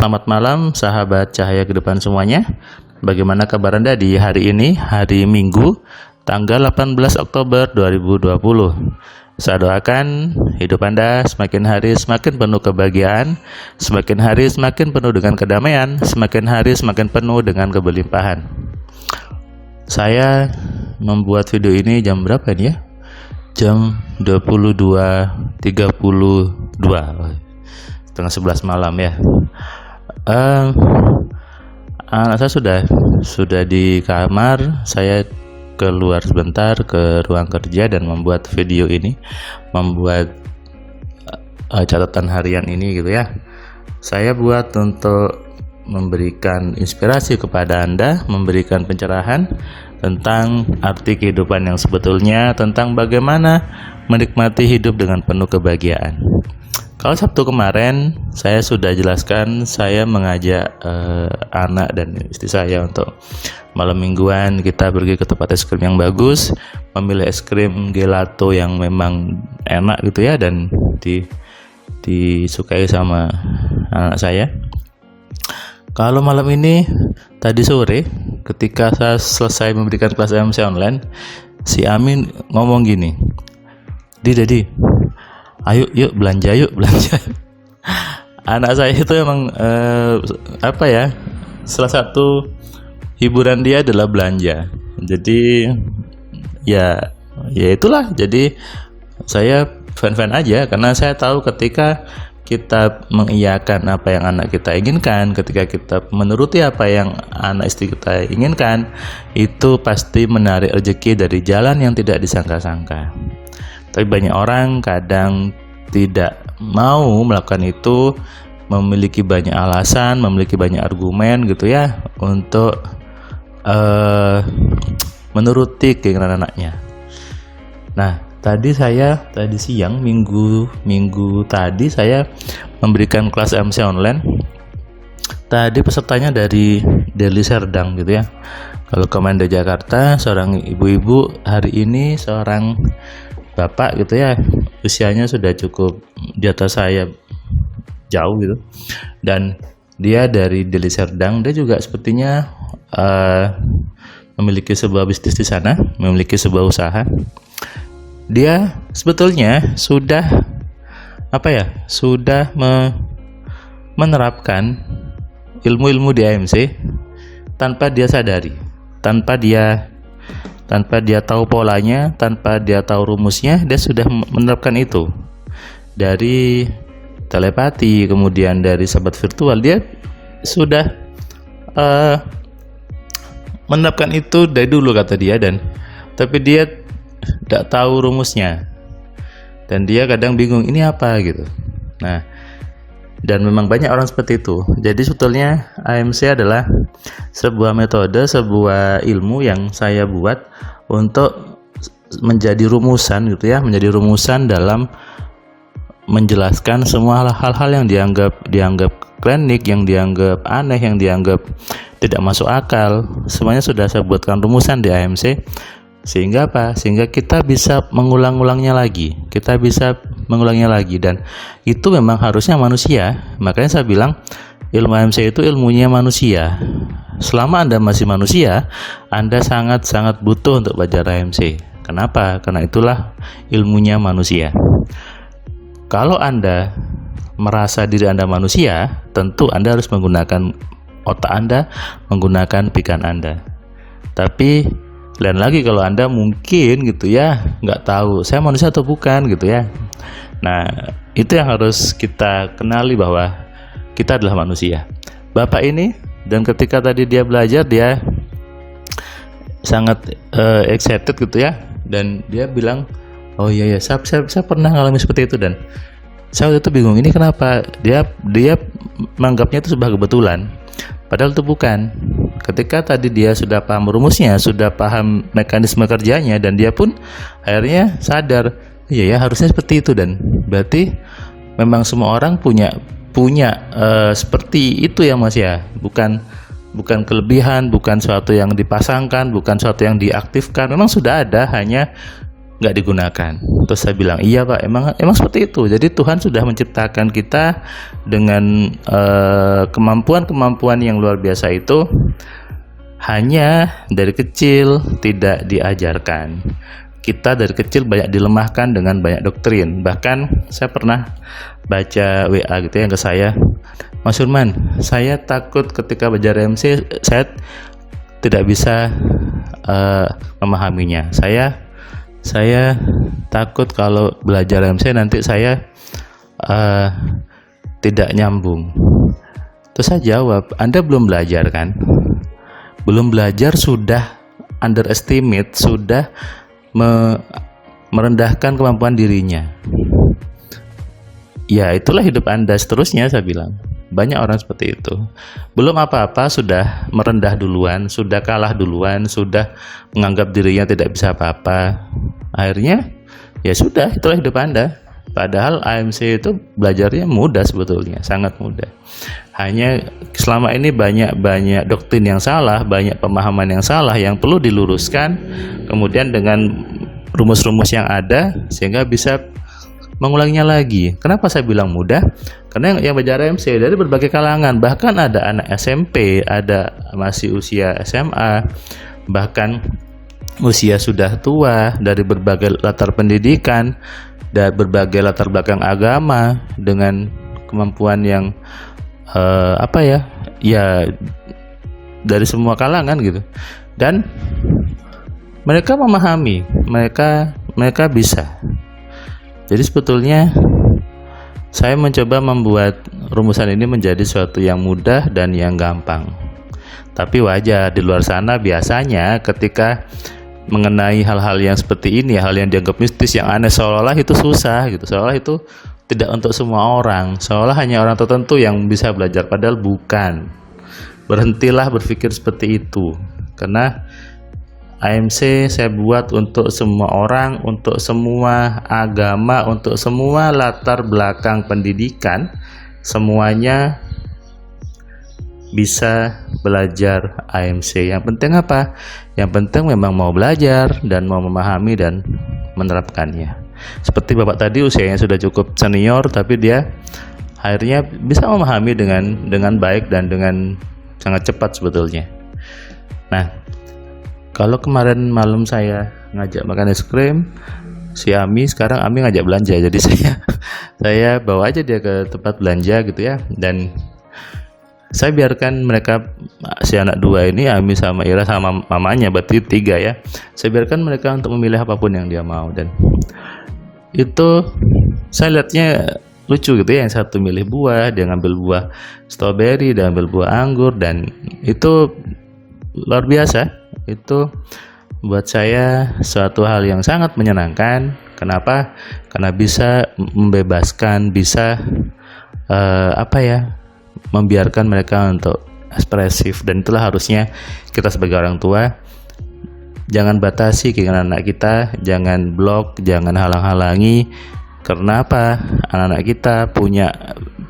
Selamat malam sahabat Cahaya Kehidupan semuanya. Bagaimana kabar Anda di hari ini, hari Minggu, tanggal 18 Oktober 2020. Saya doakan hidup Anda semakin hari semakin penuh kebahagiaan, semakin hari semakin penuh dengan kedamaian, semakin hari semakin penuh dengan kelimpahan. Saya membuat video ini jam berapa ini ya? Jam 22.32, setengah 11 malam ya. Anak saya sudah di kamar. Saya keluar sebentar ke ruang kerja dan membuat video ini, membuat catatan harian ini gitu ya. Saya buat untuk memberikan inspirasi kepada Anda, memberikan pencerahan tentang arti kehidupan yang sebetulnya, tentang bagaimana menikmati hidup dengan penuh kebahagiaan. Kalau Sabtu kemarin saya sudah jelaskan, saya mengajak anak dan istri saya untuk malam mingguan kita pergi ke tempat es krim yang bagus, memilih es krim gelato yang memang enak gitu ya, dan disukai sama anak saya. Kalau malam ini, tadi sore ketika saya selesai memberikan kelas MC online, si Amin ngomong gini, Dadi, ayo yuk belanja. Anak saya itu emang salah satu hiburan dia adalah belanja. Jadi ya itulah. Jadi saya fan aja, karena saya tahu ketika kita mengiyakan apa yang anak kita inginkan, ketika kita menuruti apa yang anak istri kita inginkan, itu pasti menarik rezeki dari jalan yang tidak disangka-sangka. Tapi banyak orang kadang tidak mau melakukan itu, memiliki banyak alasan, memiliki banyak argumen gitu ya, untuk menuruti keinginan anaknya. Nah, tadi siang minggu tadi saya memberikan kelas MC online. Tadi pesertanya dari Deli Serdang gitu ya. Kalau kemarin dari Jakarta seorang ibu-ibu, hari ini seorang bapak gitu ya, usianya sudah cukup di atas saya jauh gitu, dan dia dari Deli Serdang. Dia juga sepertinya memiliki sebuah bisnis di sana, memiliki sebuah usaha. Dia sebetulnya sudah menerapkan ilmu-ilmu di AMC tanpa dia sadari, tanpa dia tahu polanya, tanpa dia tahu rumusnya. Dia sudah menerapkan itu dari telepati, kemudian dari sahabat virtual. Dia sudah menerapkan itu dari dulu kata dia, tapi dia tidak tahu rumusnya, dan dia kadang bingung ini apa gitu. Nah, dan memang banyak orang seperti itu. Jadi sebetulnya AMC adalah sebuah metode, sebuah ilmu yang saya buat untuk menjadi rumusan gitu ya, menjadi rumusan dalam menjelaskan semua hal-hal yang dianggap klinik, yang dianggap aneh, yang dianggap tidak masuk akal. Semuanya sudah saya buatkan rumusan di AMC. Sehingga apa? Sehingga kita bisa mengulang-ulangnya lagi. Dan itu memang harusnya manusia. Makanya saya bilang ilmu AMC itu ilmunya manusia. Selama Anda masih manusia, Anda sangat-sangat butuh untuk belajar AMC. Kenapa? Karena itulah ilmunya manusia. Kalau Anda merasa diri Anda manusia, tentu Anda harus menggunakan otak Anda, menggunakan pikiran Anda. Tapi lain lagi kalau Anda mungkin gitu ya, nggak tahu saya manusia atau bukan gitu ya. Nah, itu yang harus kita kenali, bahwa kita adalah manusia. Bapak ini, dan ketika tadi dia belajar, dia sangat excited gitu ya, dan dia bilang, oh iya saya pernah ngalami seperti itu. Dan saya waktu itu bingung, ini kenapa dia menganggapnya itu sebuah kebetulan, padahal itu bukan. Ketika tadi dia sudah paham rumusnya, sudah paham mekanisme kerjanya, dan dia pun akhirnya sadar, iya ya harusnya seperti itu. Dan berarti memang semua orang punya seperti itu ya Mas ya, bukan kelebihan, bukan sesuatu yang dipasangkan, bukan sesuatu yang diaktifkan. Memang sudah ada, hanya nggak digunakan. Terus saya bilang, iya Pak, emang seperti itu. Jadi Tuhan sudah menciptakan kita dengan kemampuan-kemampuan yang luar biasa itu, hanya dari kecil tidak diajarkan. Kita dari kecil banyak dilemahkan dengan banyak doktrin. Bahkan saya pernah baca WA gitu ya ke saya, Mas Firman, saya takut ketika belajar MC saya tidak bisa memahaminya. Saya takut kalau belajar MC nanti saya tidak nyambung. Terus saya jawab, Anda belum belajar kan? Belum belajar sudah underestimate, sudah merendahkan kemampuan dirinya. Ya itulah hidup Anda seterusnya, saya bilang. Banyak orang seperti itu. Belum apa-apa sudah merendah duluan, sudah kalah duluan, sudah menganggap dirinya tidak bisa apa-apa. Akhirnya ya sudah, itulah hidup Anda. Padahal AMC itu belajarnya mudah sebetulnya, sangat mudah. Hanya selama ini banyak doktrin yang salah, banyak pemahaman yang salah yang perlu diluruskan. Kemudian dengan rumus-rumus yang ada sehingga bisa mengulanginya lagi. Kenapa saya bilang mudah? Karena yang belajar AMC dari berbagai kalangan, bahkan ada anak SMP, ada masih usia SMA, bahkan usia sudah tua, dari berbagai latar pendidikan, dari berbagai latar belakang agama, dengan kemampuan yang ya dari semua kalangan gitu. Dan mereka memahami, mereka bisa. Jadi sebetulnya saya mencoba membuat rumusan ini menjadi sesuatu yang mudah dan yang gampang. Tapi wajar di luar sana biasanya ketika mengenai hal-hal yang seperti ini, hal yang dianggap mistis, yang aneh, seolah-olah itu susah gitu, seolah itu tidak untuk semua orang, seolah hanya orang tertentu yang bisa belajar, padahal bukan. Berhentilah berpikir seperti itu, karena AMC saya buat untuk semua orang, untuk semua agama, untuk semua latar belakang pendidikan, semuanya bisa belajar AMC. Yang penting apa? Yang penting memang mau belajar dan mau memahami dan menerapkannya. Seperti Bapak tadi usianya sudah cukup senior, tapi dia akhirnya bisa memahami dengan baik dan dengan sangat cepat sebetulnya. Nah, kalau kemarin malam saya ngajak makan es krim, si Ami, sekarang Ami ngajak belanja. Jadi saya bawa aja dia ke tempat belanja gitu ya. Dan saya biarkan mereka, si anak dua ini, Ami sama Ira sama mamanya, berarti 3 ya. Saya biarkan mereka untuk memilih apapun yang dia mau. Dan itu saya lihatnya lucu gitu ya. Yang satu milih buah, dia ngambil buah stroberi, dia ngambil buah anggur. Dan itu luar biasa. Itu buat saya suatu hal yang sangat menyenangkan. Kenapa? Karena bisa membebaskan, bisa membiarkan mereka untuk ekspresif. Dan itulah harusnya kita sebagai orang tua, jangan batasi keinginan anak kita, jangan blok, jangan halang-halangi. Karena apa? Anak-anak kita punya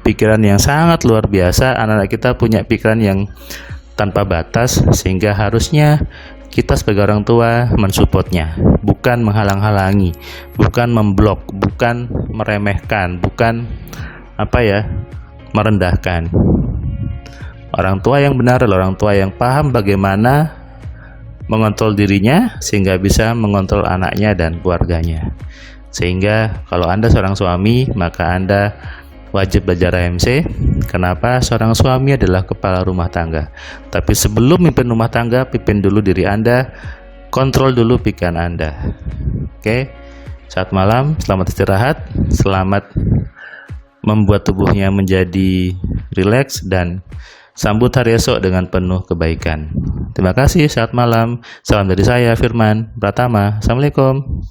pikiran yang sangat luar biasa, anak-anak kita punya pikiran yang tanpa batas, sehingga harusnya kita sebagai orang tua mensupportnya, bukan menghalang-halangi, bukan memblok, bukan meremehkan, bukan merendahkan. Orang tua yang benar adalah orang tua yang paham bagaimana mengontrol dirinya sehingga bisa mengontrol anaknya dan keluarganya. Sehingga kalau Anda seorang suami, maka Anda wajib belajar AMC. Kenapa? Seorang suami adalah kepala rumah tangga. Tapi sebelum mimpin rumah tangga, pimpin dulu diri Anda, kontrol dulu pikiran Anda. Oke, saat malam, selamat istirahat, selamat membuat tubuhnya menjadi rileks, dan sambut hari esok dengan penuh kebaikan. Terima kasih, saat malam. Salam dari saya, Firman Pratama. Assalamualaikum.